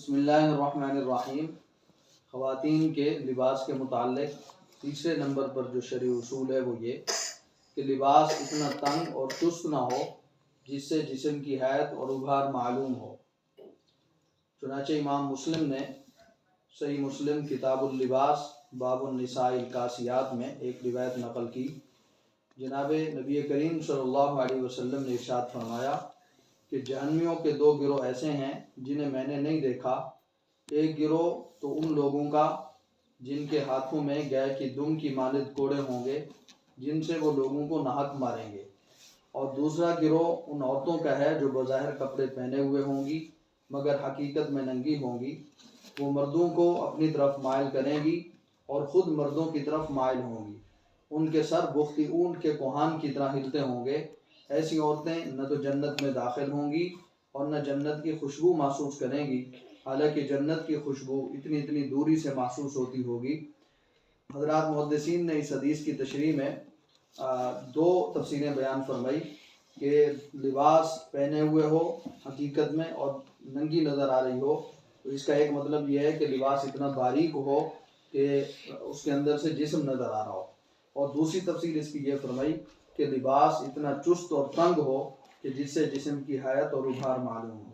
بسم اللہ الرحمن الرحیم۔ خواتین کے لباس کے متعلق تیسرے نمبر پر جو شرعی اصول ہے وہ یہ کہ لباس اتنا تنگ اور چست نہ ہو جس سے جسم کی حیت اور ابھار معلوم ہو۔ چنانچہ امام مسلم نے صحیح مسلم کتاب اللباس باب النساء الکاسیات میں ایک روایت نقل کی۔ جناب نبی کریم صلی اللہ علیہ وسلم نے ارشاد فرمایا کہ جہنمیوں کے دو گروہ ایسے ہیں جنہیں میں نے نہیں دیکھا۔ ایک گروہ تو ان لوگوں کا جن کے ہاتھوں میں گائے کی دم کی مانند کوڑے ہوں گے جن سے وہ لوگوں کو نہک ماریں گے، اور دوسرا گروہ ان عورتوں کا ہے جو بظاہر کپڑے پہنے ہوئے ہوں گی مگر حقیقت میں ننگی ہوں گی۔ وہ مردوں کو اپنی طرف مائل کریں گی اور خود مردوں کی طرف مائل ہوں گی۔ ان کے سر بختی اونٹ کے کوہان کی طرح ہلتے ہوں گے۔ ایسی عورتیں نہ تو جنت میں داخل ہوں گی اور نہ جنت کی خوشبو محسوس کریں گی، حالانکہ جنت کی خوشبو اتنی دوری سے محسوس ہوتی ہوگی۔ حضرات محدثین نے اس حدیث کی تشریح میں دو تفسیریں بیان فرمائی کہ لباس پہنے ہوئے ہو حقیقت میں اور ننگی نظر آ رہی ہو، تو اس کا ایک مطلب یہ ہے کہ لباس اتنا باریک ہو کہ اس کے اندر سے جسم نظر آ رہا ہو، اور دوسری تفسیر اس کی یہ فرمائی کہ لباس اتنا چست اور تنگ ہو کہ جس سے جسم کی حیت اور ابھار معلوم ہو۔